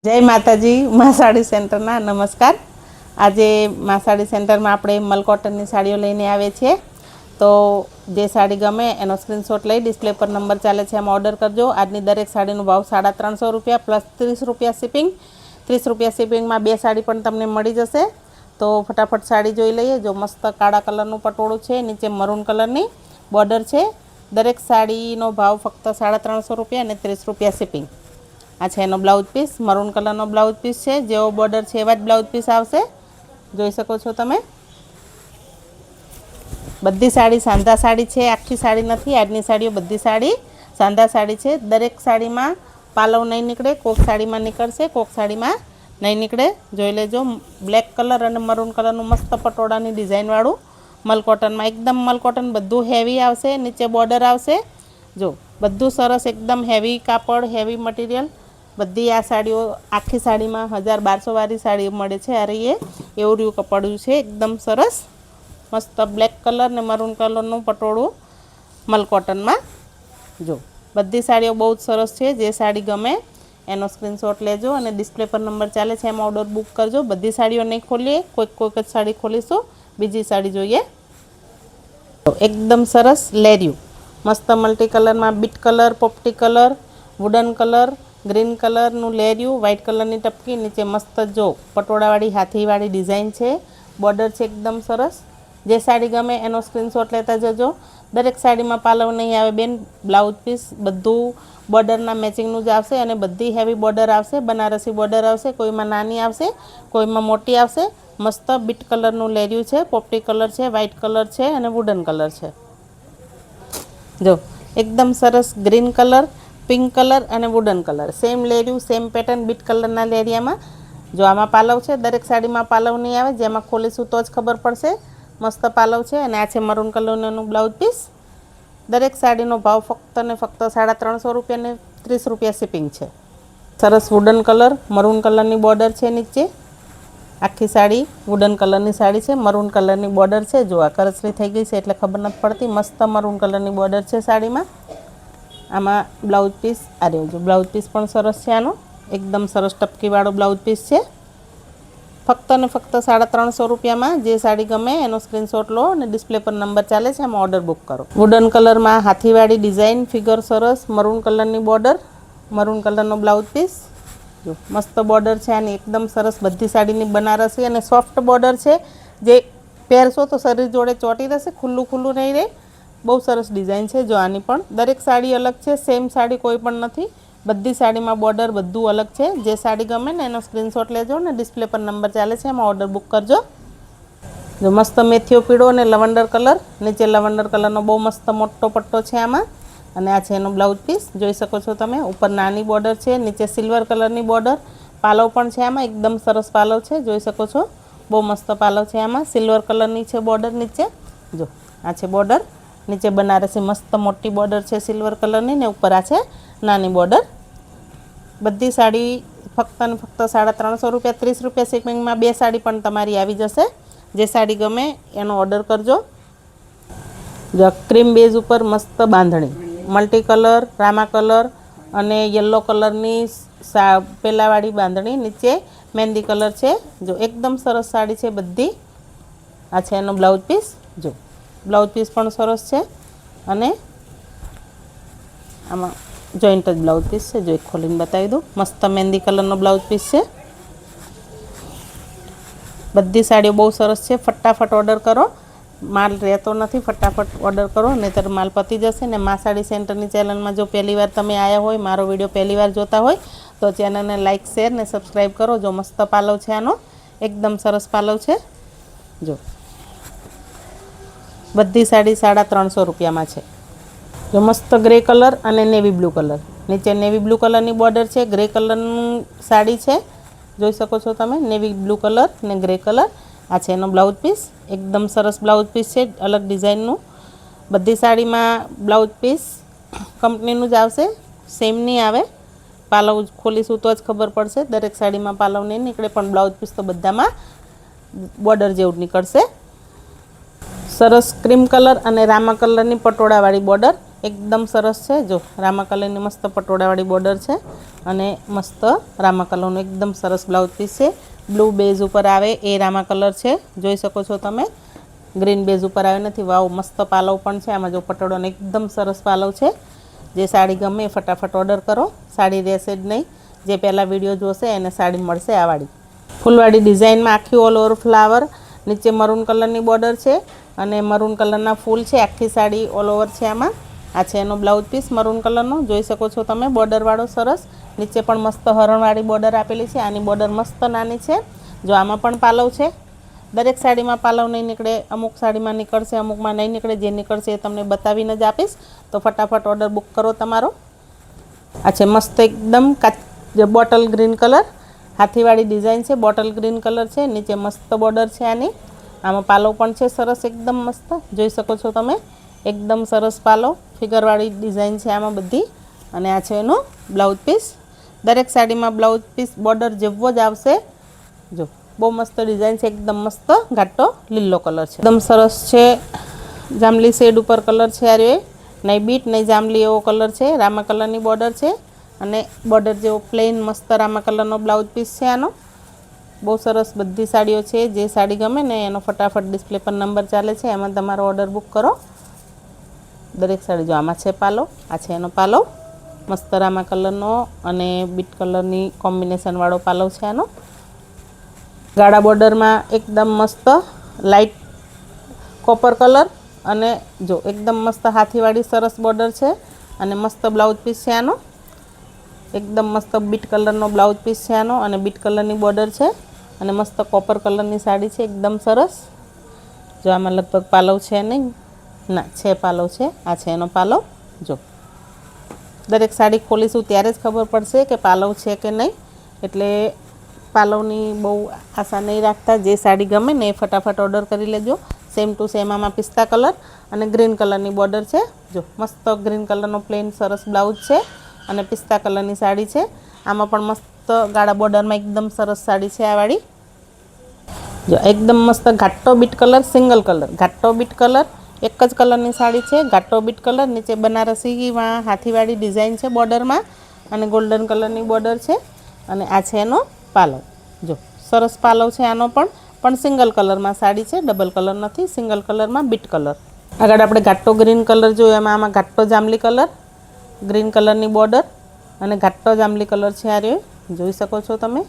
जय माताजी मां साड़ी सेंटर ना नमस्कार। आज मां साड़ी सेंटर में आपणे मल कॉटन की साड़ीओ लईने आवे छे। तो जे साड़ी गमे एनो स्क्रीनशॉट लई डिस्प्ले पर नंबर चाले छे एमां ऑर्डर करजो। आजनी दरेक साड़ीनो भाव 350 रुपया प्लस 30 रुपया शिपिंग। 30 रुपया शिपिंग में बे साड़ी पण तमने मळी जशे। तो फटाफट साड़ी जोई लईए। जो मस्त काळा कलरनुं पटोळुं छे, नीचे मरून कलरनी बॉर्डर छे। दरेक साड़ीनो भाव फक्त 350 रुपया अने 30 रुपया शिपिंग। आ छे एनो ब्लाउज पीस, मरून कलरनो ब्लाउज पीस छे। जेवो बॉर्डर छे एवा ज ब्लाउज पीस आवशे, जोई शको छो तमे। बधी साड़ी सांधा साड़ी छे, आखी साड़ी नथी। आजनी साड़ीओ बधी साड़ी सांधा साड़ी छे। दरेक साड़ी में पालव नहीं निकळे, कोक साड़ी में निकळशे, कोक साड़ी में नहीं निकळे। जोई लेजो। ब्लेक कलर अने मरून कलरनुं मस्त पटोळानी डिजाइन वाळुं मल कॉटन में एकदम मल कॉटन बधुं हेवी आवशे। नीचे बॉर्डर आवशे। जो बधुं सरस एकदम हेवी कापड़, हेवी मटीरियल। बधी आ साड़ीओ आखी साड़ी में 1200 वाली साड़ी मळे छे। अरे ये एवुं रह्युं कपड़ुं छे एकदम सरस मस्त ब्लेक कलर ने मरून कलरनुं पटोळुं मल कॉटन में। जो बधी साड़ीओ बहुत सरस छे। जे साड़ी गमे एनो स्क्रीनशॉट लेजो अने डिस्प्ले पर नंबर चाले छे एमां ऑर्डर बुक करजो। बधी साड़ीओ नहीं खोलीए, कोईक ज साड़ी खोलीशुं। बीजी साड़ी जोईए। एकदम सरस लेरिયું मस्त मल्टी कलर में बीट कलर, पोपटी कलर, वुडन कलर, ग्रीन कलरનું લેરિયું, व्हाइट कलरनी टपकी, नीचे मस्त जो पटोळावाળી हाथीवाળી डिजाइन छे। बॉर्डर छे एकदम सरस। जे साड़ी गमे एनो स्क्रीनशॉट लेता जजो। दरेक साड़ी में पालव नहीं आवे बेन। ब्लाउज पीस बधुं बॉर्डरना मैचिंगनुं ज आवशे अने बधी हेवी बॉर्डर आवशे। बनारसी बॉर्डर आवशे, कोईमां नानी आवशे, कोईमां मोटी आवशे। मस्त बीट कलरनुं લેરિયું छे, पोपटी कलर छे, व्हाइट कलर छे अने वुडन कलर छे। जो एकदम सरस ग्रीन कलर, पिंक कलर अने वुडन कलर सेम लेरिયું, सेम पेटर्न बीट कलरना લેરિયામાં। जो आमां पालव छे, दरेक साड़ी में पालव नहीं आवे, जेमां खोलीशुं तो ज खबर पड़शे। मस्त पालव छे अने आ छे मरून कलरनुं ब्लाउज पीस। दरेक साड़ीनो भाव फक्त ने फक्त 350 रुपया ने 30 रुपया शिपिंग छे। सरस वुडन कलर, मरून कलरनी बॉर्डर छे नीचे। आखी साड़ी वुडन कलरनी साड़ी छे, मरून कलरनी बॉर्डर छे। जो आ करचली थई गई छे एटले खबर नथी पड़ती। मस्त मरून कलरनी बॉर्डर छे साड़ी में। आमां ब्लाउज पीस आ रह्यो जो ब्लाउज पीस पण सरस छे। आनो एकदम सरस टपकीवाळो ब्लाउज पीस छे। फक्त ने फक्त 350 रुपया में जे साड़ी गमे एनो स्क्रीनशॉट लो अने डिस्प्ले पर नंबर चाले छे एमां ऑर्डर बुक करो। वुडन कलर में हाथीवाड़ी डिजाइन, फिगर सरस, मरून कलरनी बॉर्डर, मरून कलरनो ब्लाउज पीस। जो मस्त बॉर्डर छे आनी एकदम सरस। बधी साड़ीनी बनारसी अने सॉफ्ट बॉर्डर छे। जे पहेरशो तो शरीर जोड़े ચોંટી रहेशे, खुल्लुं खुल्लुं नहीं रहे। बहु सरस डिजाइन है। जो आनी पण दरेक साड़ी अलग है, सेम साड़ी कोई पण नहीं। बधी साड़ी में बॉर्डर बधुं अलग है। जे साड़ी गमे ने एनो स्क्रीनशॉट लेजो ने डिस्प्ले पर नंबर चाले छे एमां ऑर्डर बुक करजो। जो मस्त मेथियो पीळो ने लवंडर कलर, नीचे लवंडर कलरनो बहु मस्त मोटो पट्टो है आमां। अने आ छे एनो ब्लाउज पीस जोई शको छो तमे। ऊपर नानी बॉर्डर है, नीचे सिल्वर कलरनी बॉर्डर। पालव पण छे आमां, एकदम सरस पालव छे, जोई शको छो। बहु मस्त पालव छे आमां। सिल्वर कलरनी छे बॉर्डर नीचे। जो आ छे बॉर्डर, नीचे बनारसी मस्त मोटी बॉर्डर है सिल्वर कलरनी ने ऊपर आ छे नानी बॉर्डर। बधी साड़ी फक्त ने फक्त 350 रुपया 30 रुपया शिपिंग में बे साड़ी पण तमारी आवी जशे। जे साड़ी गमे एनो ऑर्डर करजो। जो क्रीम बेज ऊपर मस्त बांधणी, मल्टी कलर, रामा कलर अने येलो कलरनी पेलावाड़ी बांधणी, नीचे मेहंदी कलर छे। जो एकदम सरस साड़ी छे बधी। आ छे एनो ब्लाउज पीस। जो ब्लाउज पीस पण सरस छे अने आमां जॉइंट ज ब्लाउज पीस है। जो एक खोलीने बतावी दूँ। मस्त मेहंदी कलरनो ब्लाउज पीस है। बधी साड़ीओ बहु सरस है। फटाफट ऑर्डर करो, माल रहतो नहीं। फटाफट ऑर्डर करो नहींतर माल पती जशे। ने मां साड़ी सेंटरनी चेनल में जो पहली वार तमे आया होय, मारो विडियो पहली वार जोता होय तो चेनल ने लाइक, शेर ने सब्सक्राइब करो। जो मस्त पालव है आनो एकदम सरस पालव है। जो बधी साड़ी 350 रुपया में है। जो मस्त ग्रे कलर अने नेवी ब्लू कलर, नीचे नेवी ब्लू कलरनी बॉर्डर है। ग्रे कलरनी साड़ी है, जोई शको छो तमे। नेवी ब्लू कलर ने ग्रे कलर। आ छे एनो ब्लाउज पीस, एकदम सरस ब्लाउज पीस है, अलग डिजाइननुं। बधी साड़ी में ब्लाउज पीस कंपनीनुं ज आवशे, सेम नहीं आवे। पालव खोलीशुं तो ज खबर पड़शे। दरेक साड़ी में पालव नहीं निकळे पण ब्लाउज पीस तो बधामां बॉर्डर जेवुं निकळशे। सरस क्रीम कलर अने रामा कलरनी पटोळावाળી बॉर्डर, એકદમ સરસ છે। જો રામા કલરની મસ્ત પટોળાવાળી બોર્ડર છે અને મસ્ત રામા કલરનું એકદમ સરસ બ્લાઉઝ પીસ છે। બ્લુ બેઝ ઉપર આવે એ રામા કલર છે, જોઈ શકો છો તમે। ગ્રીન બેઝ ઉપર આવે નથી। વાવ, મસ્ત પાલવ પણ છે આમાં। જો પટોળાનો એકદમ સરસ પાલવ છે। જે સાડી ગમે ફટાફટ ઓર્ડર કરો, સાડી રહેશે જ નહીં। જે પહેલાં વિડીયો જોશે એને સાડી મળશે આ વાળી ફૂલવાળી ડિઝાઇનમાં આખી ઓલ ઓવર ફ્લાવર, નીચે મરૂન કલરની બોર્ડર છે અને મરૂન કલરના ફૂલ છે। આખી સાડી ઓલ ઓવર છે આમાં। આ છે એનો બ્લાઉઝ પીસ મરૂન કલરનો, જોઈ શકો છો તમે। બોર્ડરવાળો સરસ, નીચે પણ મસ્ત હરણવાળી બોર્ડર આપેલી છે। આની બોર્ડર મસ્ત નાની છે। જો આમાં પણ પાલવ છે। દરેક સાડીમાં પાલવ નહીં નીકળે, અમુક સાડીમાં નીકળશે, અમુકમાં નહીં નીકળે। જે નીકળશે એ તમને બતાવીને જ આપીશ, તો ફટાફટ ઓર્ડર બુક કરો તમારો। આ છે મસ્ત એકદમ બોટલ ગ્રીન કલર, હાથીવાળી ડિઝાઇન છે। બોટલ ગ્રીન કલર છે, નીચે મસ્ત બોર્ડર છે આની। આમાં પાલવ પણ છે સરસ એકદમ મસ્ત, જોઈ શકો છો તમે। એકદમ સરસ પાલવ, ફિગરવાળી ડિઝાઇન છે આમાં બધી। અને આ છે એનું બ્લાઉઝ પીસ। દરેક સાડીમાં બ્લાઉઝ પીસ બોર્ડર જેવો જ આવશે। જો બહુ મસ્ત ડિઝાઇન છે, એકદમ મસ્ત ઘાટો લીલો કલર છે, એકદમ સરસ છે। જાંબલી શેડ ઉપર કલર છે આ રહ્યો, નહીં બીટ નહીં જાંબલી એવો કલર છે। રામા કલરની બોર્ડર છે અને બોર્ડર જેવો પ્લેન મસ્ત રામા કલરનો બ્લાઉઝ પીસ છે આનો। બહુ સરસ બધી સાડીઓ છે। જે સાડી ગમે ને એનો ફટાફટ ડિસ્પ્લે પર નંબર ચાલે છે, એમાં તમારો ઓર્ડર બુક કરો। દરેક સાડી જો આમાં છે પાલવ, આ છે એનો પાલવ મસ્ત રામા કલરનો અને બીટ કલરની કોમ્બિનેશનવાળો પાલવ છે આનો। ગાળા બોર્ડરમાં એકદમ મસ્ત લાઇટ કોપર કલર અને જો એકદમ મસ્ત હાથીવાળી સરસ બોર્ડર છે અને મસ્ત બ્લાઉઝ પીસ છે આનો। એકદમ મસ્ત બીટ કલરનો બ્લાઉઝ પીસ છે આનો અને બીટ કલરની બોર્ડર છે અને મસ્ત કોપર કલરની સાડી છે, એકદમ સરસ। જો આમાં લગભગ પાલવ છે નહીં, ના છે પાલવ છે। આ છે એનો પાલવ। જો દરેક સાડી ખોલીશું ત્યારે જ ખબર પડશે કે પાલવ છે કે નહીં, એટલે પાલવની બહુ આશા નહીં રાખતા। જે સાડી ગમે ને એ ફટાફટ ઓર્ડર કરી લેજો। સેમ ટુ સેમ આમાં પિસ્તા કલર અને ગ્રીન કલરની બોર્ડર છે। જો મસ્ત ગ્રીન કલરનો પ્લેન સરસ બ્લાઉઝ છે અને પિસ્તા કલરની સાડી છે। આમાં પણ મસ્ત ગાળા બોર્ડરમાં એકદમ સરસ સાડી છે આ વાળી। જો એકદમ મસ્ત ઘાટો બીટ કલર, સિંગલ કલર, ઘાટો બીટ કલર, એક જ કલરની સાડી છે। ઘાટો બીટ કલર, નીચે બનારસીમાં હાથીવાળી ડિઝાઇન છે બોર્ડરમાં અને ગોલ્ડન કલરની બોર્ડર છે અને આ છે એનો પાલવ। જો સરસ પાલવ છે આનો પણ સિંગલ કલરમાં સાડી છે, ડબલ કલર નથી, સિંગલ કલરમાં બીટ કલર। આગળ આપણે ઘાટો ગ્રીન કલર જોયો, એમાં આમાં ઘાટો જાંબલી કલર, ગ્રીન કલરની બોર્ડર અને ઘાટો જાંબલી કલર છે આ રહ્યો, જોઈ શકો છો તમે।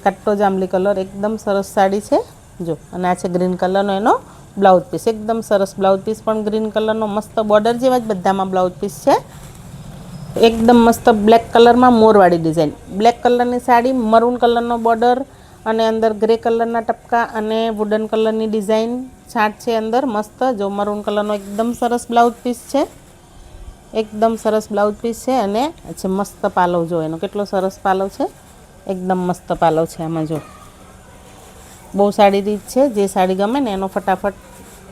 ઘાટો જાંબલી કલર એકદમ સરસ સાડી છે। જો અને આ છે ગ્રીન કલરનો એનો બ્લાઉઝ પીસ, એકદમ સરસ બ્લાઉઝ પીસ પણ ગ્રીન કલરનો મસ્ત બોર્ડર જેવા જ બધામાં બ્લાઉઝ પીસ છે। એકદમ મસ્ત બ્લેક કલરમાં મોરવાળી ડિઝાઇન, બ્લેક કલરની સાડી, મરૂન કલરનો બોર્ડર અને અંદર ગ્રે કલરના ટપકા અને વુડન કલરની ડિઝાઇન છાંટ છે અંદર મસ્ત। જો મરૂન કલરનો એકદમ સરસ બ્લાઉઝ પીસ છે, એકદમ સરસ બ્લાઉઝ પીસ છે અને છે મસ્ત પાલવ। જો એનો કેટલો સરસ પાલવ છે, એકદમ મસ્ત પાલવ છે આમાં। જો બહુ સારી રીત છે। જે સાડી ગમે ને એનો ફટાફટ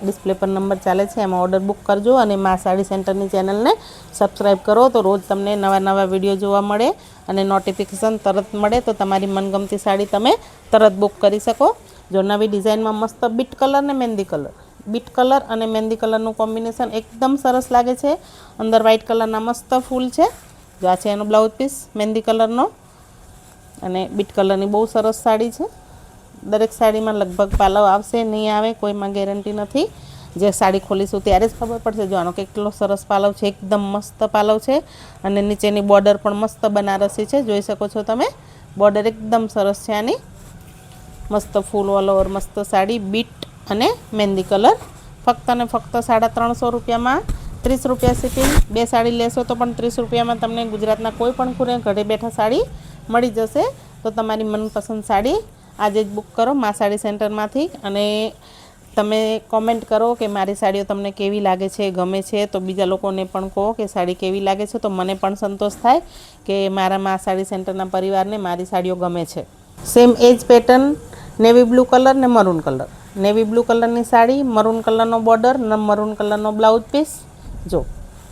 ડિસ્પ્લે પર નંબર ચાલે છે, એમાં ઓર્ડર બુક કરજો અને મા સાડી સેન્ટરની ચેનલને સબસ્ક્રાઈબ કરો, તો રોજ તમને નવા નવા વિડીયો જોવા મળે અને નોટિફિકેશન તરત મળે, તો તમારી મનગમતી સાડી તમે તરત બુક કરી શકો। જો નવી ડિઝાઇનમાં મસ્ત બીટ કલર ને મહેંદી કલર, બીટ કલર અને મહેંદી કલરનું કોમ્બિનેશન એકદમ સરસ લાગે છે। અંદર વ્હાઇટ કલરના મસ્ત ફૂલ છે। જો આ છે એનો બ્લાઉઝ પીસ મહેંદી કલરનો અને બીટ કલરની બહુ સરસ સાડી છે। દરેક સાડીમાં લગભગ પાલવ આવશે, નહીં આવે કોઈમાં ગેરંટી નથી। જે સાડી ખોલીશું ત્યારે જ ખબર પડશે। જો આનો કેટલો સરસ પાલવ છે, એકદમ મસ્ત પાલવ છે અને નીચેની બોર્ડર પણ મસ્ત બનારસી છે, જોઈ શકો છો તમે। બોર્ડર એકદમ સરસ છે આની, મસ્ત ફૂલ ઓલ ઓવર મસ્ત સાડી, બીટ અને મહેંદી કલર। ફક્ત અને ફક્ત 350 રૂપિયામાં 30 રૂપિયા શિપિંગ। બે સાડી લેશો તો પણ 30 રૂપિયામાં તમને ગુજરાતના કોઈ પણ ખૂણે ઘરે બેઠા સાડી મળી જશે। તો તમારી મનપસંદ સાડી આજે જ બુક કરો મા સાડી સેન્ટરમાંથી અને તમે કોમેન્ટ કરો કે મારી સાડીઓ તમને કેવી લાગે છે, ગમે છે, તો બીજા લોકોને પણ કહો કે સાડી કેવી લાગે છે, તો મને પણ સંતોષ થાય કે મારા મા સાડી સેન્ટરના પરિવારને મારી સાડીઓ ગમે છે। સેમ એ જ પેટર્ન, નેવી બ્લુ કલર ને મરૂન કલર, નેવી બ્લુ કલરની સાડી, મરૂન કલરનો બોર્ડર ને મરૂન કલરનો બ્લાઉઝ પીસ। જો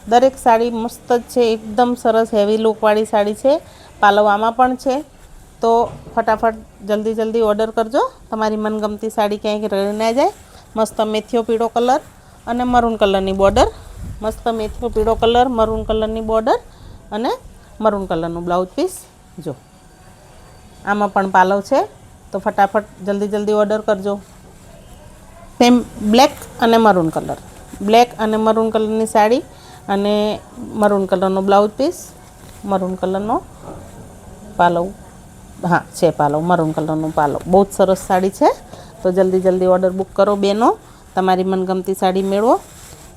દરેક સાડી મસ્ત જ છે, એકદમ સરસ હેવી લુકવાળી સાડી છે। પાલવ આમાં પણ છે, તો ફટાફટ જલ્દી ઓર્ડર કરજો। તમારી મનગમતી સાડી ક્યાંય રહી ના જાય। મસ્ત મેથીઓ પીળો કલર અને મરૂન કલરની બોર્ડર મસ્ત મેથીનો પીળો કલર, મરૂન કલરની બોર્ડર અને મરૂન કલરનું બ્લાઉઝ પીસ. જો આમાં પણ પાલવ છે, તો ફટાફટ જલ્દી ઓર્ડર કરજો. સેમ બ્લેક અને મરૂન કલર, બ્લેક અને મરૂન કલરની સાડી અને મરૂન કલરનો બ્લાઉઝ પીસ, મરૂન કલરનો પાલવ. હા છે પાલવ, મરૂન કલરનું પાલવ. બહુ જ સરસ સાડી છે, તો જલ્દી ઓર્ડર બુક કરો બેનો. તમારી મનગમતી સાડી મેળવો.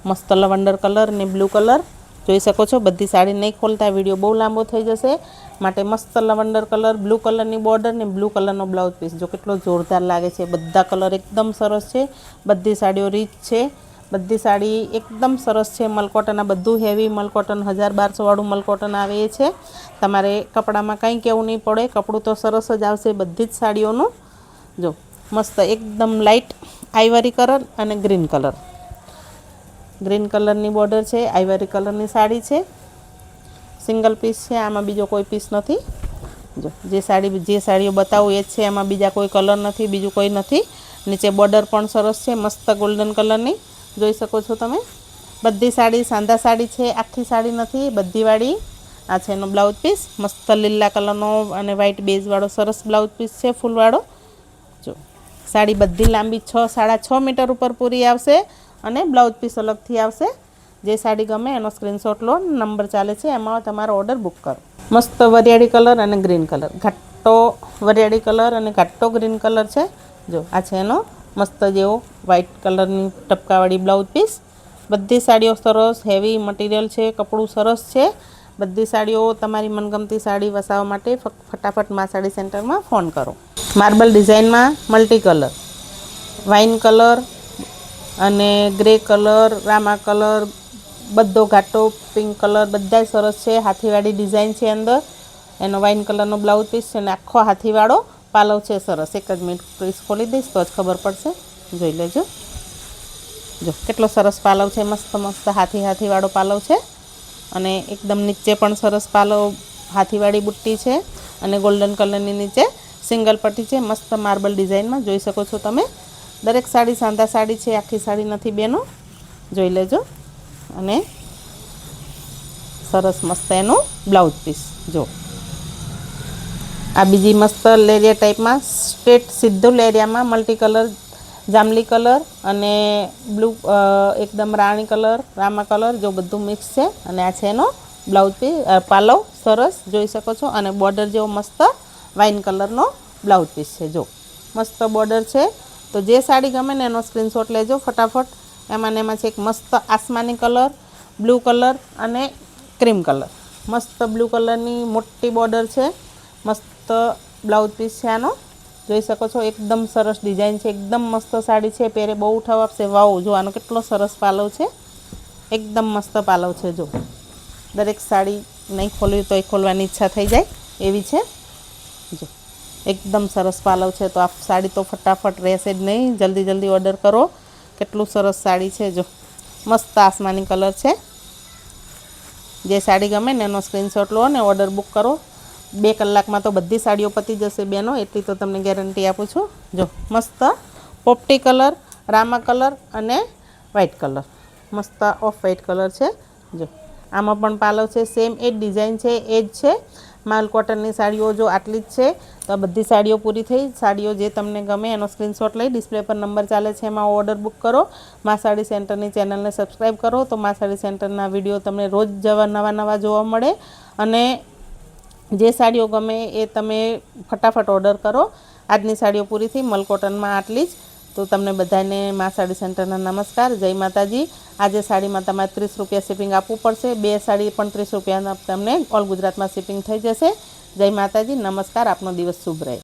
મસ્ત લવંડર કલર ને બ્લુ કલર જોઈ શકો છો. બધી સાડી નહીં ખોલતા વિડીયો બહુ લાંબો થઈ જશે, માટે મસ્ત લવંડર કલર, બ્લુ કલરની બોર્ડર ને બ્લુ કલરનો બ્લાઉઝ પીસ. જો કેટલો જોરદાર લાગે છે. બધા કલર એકદમ સરસ છે. બધી સાડીઓ રીચ છે. બધી સાડી એકદમ સરસ છે. મલકોટન, આ બધું હેવી મલકોટન, 1000-1200 વાળું મલકોટન આવે એ છે. તમારે કપડામાં કંઈ કહેવું નહીં પડે, કપડું તો સરસ જ આવશે બધી જ સાડીઓનું. જો મસ્ત એકદમ લાઇટ આઈવરી કલર અને ગ્રીન કલર, ગ્રીન કલરની બોર્ડર છે. આઈવરી કલરની સાડી છે. સિંગલ પીસ છે, આમાં બીજો કોઈ પીસ નથી. જો જે સાડીઓ બતાવું એ જ છે, એમાં બીજા કોઈ કલર નથી, બીજું કોઈ નથી. નીચે બોર્ડર પણ સરસ છે, મસ્ત ગોલ્ડન કલરની જોઈ શકો છો તમે. બધી સાડી સાંધા સાડી છે, આખી સાડી નથી, બધી વાળી. આ છે એનો બ્લાઉઝ પીસ, મસ્ત લીલા કલરનો અને વ્હાઇટ બેઝવાળો સરસ બ્લાઉઝ પીસ છે, ફૂલવાળો. જો સાડી બધી લાંબી 6-6.5 મીટર ઉપર પૂરી આવશે અને બ્લાઉઝ પીસ અલગથી આવશે. જે સાડી ગમે એનો સ્ક્રીનશોટ લો, નંબર ચાલે છે એમાં તમારો ઓર્ડર બુક કરો. મસ્ત વરિયાળી કલર અને ગ્રીન કલર, ઘાટો વરિયાળી કલર અને ઘાટો ગ્રીન કલર છે. જો આ છે એનો મસ્ત જેવો વ્હાઇટ કલરની ટપકાવાળી બ્લાઉઝ પીસ. બધી સાડીઓ સરસ હેવી મટીરિયલ છે, કપડું સરસ છે. બધી સાડીઓ તમારી મનગમતી સાડી વસાવવા માટે ફટાફટ મા સાડી સેન્ટરમાં ફોન કરો. માર્બલ ડિઝાઇનમાં મલ્ટી કલર, વાઇન કલર અને ગ્રે કલર, રામા કલર, બધો ઘાટો પિંક કલર, બધા સરસ છે. હાથીવાળી ડિઝાઇન છે અંદર. એનો વાઇન કલરનો બ્લાઉઝ પીસ છે અને આખો હાથીવાળો પાલવ છે. સરસ. એક જ મિનિટ પીસ ખોલી દઈશ તો જ ખબર પડશે. જોઈ લેજો. જો કેટલો સરસ પાલવ છે. મસ્ત હાથીવાળો પાલવ છે અને એકદમ નીચે પણ સરસ પાલવ હાથીવાળી બુટ્ટી છે અને ગોલ્ડન કલરની નીચે સિંગલ પટ્ટી છે. મસ્ત માર્બલ ડિઝાઇનમાં જોઈ શકો છો તમે. દરેક સાડી સાંધા સાડી છે, આખી સાડી નથી બેનો. જોઈ લેજો. અને સરસ મસ્ત એનું બ્લાઉઝ પીસ. જો આ બીજી મસ્ત લેરિયા ટાઈપમાં સ્ટ્રેટ સીધું લેરિયામાં મલ્ટી કલર, જાંબલી કલર અને બ્લુ, એકદમ રાણી કલર, રામા કલર, જો બધું મિક્સ છે. અને આ છે એનો બ્લાઉઝ પીસ, પાલવ સરસ જોઈ શકો છો. અને બોર્ડર જેવો મસ્ત વાઇન કલરનો બ્લાઉઝ પીસ છે. જો મસ્ત બોર્ડર છે. તો જે સાડી ગમે ને એનો સ્ક્રીનશોટ લેજો ફટાફટ. એમાં છે એક મસ્ત આસમાની કલર, બ્લુ કલર અને ક્રીમ કલર. મસ્ત બ્લુ કલરની મોટી બોર્ડર છે. મસ્ત બ્લાઉઝ પીસ છે આનો. જોઈ શકો છો. એકદમ સરસ ડિઝાઇન છે. એકદમ મસ્ત સાડી છે. પહેરે બહુ ઉઠાવ આપશે. વાવ, જો આનો કેટલો સરસ પાલવ છે. એકદમ મસ્ત પાલવ છે. જો દરેક સાડી નહીં ખોલવી તોય ખોલવાની ઈચ્છા થઈ જાય એવી છે. જો એકદમ સરસ પાલવ છે. તો આ સાડી તો ફટાફટ રહેશે જ નહીં. જલ્દી ઓર્ડર કરો. કેટલું સરસ સાડી છે. જો મસ્ત આસમાની કલર છે. જે સાડી ગમે ને એનો સ્ક્રીનશોટ લો અને ઓર્ડર બુક કરો. 2 કલાકમાં તો બધી સાડીઓ પતી જશે બેનો, એટલી તો તમને ગેરંટી આપું છું. જો મસ્ત પોપટી કલર, રામા કલર અને વ્હાઇટ કલર. મસ્ત ઓફ વ્હાઇટ કલર છે. જો આમાં પણ પાલવ છે. સેમ એ જ ડિઝાઇન છે, એ જ છે. માલ કોટનની સાડીઓ જો આટલી જ છે. તો આ બધી સાડીઓ પૂરી થઈ. સાડીઓ જે તમને ગમે એનો સ્ક્રીનશોટ લઈ ડિસ્પ્લે પર નંબર ચાલે છે એમાં ઓર્ડર બુક કરો. મા સાડી સેન્ટરની ચેનલને સબસ્ક્રાઈબ કરો તો મા સાડી સેન્ટરના વિડીયો તમને રોજ નવા જોવા મળે. અને જે સાડીઓ ગમે એ તમે ફટાફટ ઓર્ડર કરો. આજની સાડીઓ પૂરી થઈ. મલકોટનમાં આટલી જ. તો તમને બધાને મા સાડી સેન્ટરના નમસ્કાર. જય માતાજી. આજે સાડીમાં તમારે 30 રૂપિયા શિપિંગ આપવું પડશે. 2 સાડી પણ 30 રૂપિયાના તમને ઓલ ગુજરાતમાં શિપિંગ થઈ જશે. જય માતાજી. નમસ્કાર. આપનો દિવસ શુભ રહે.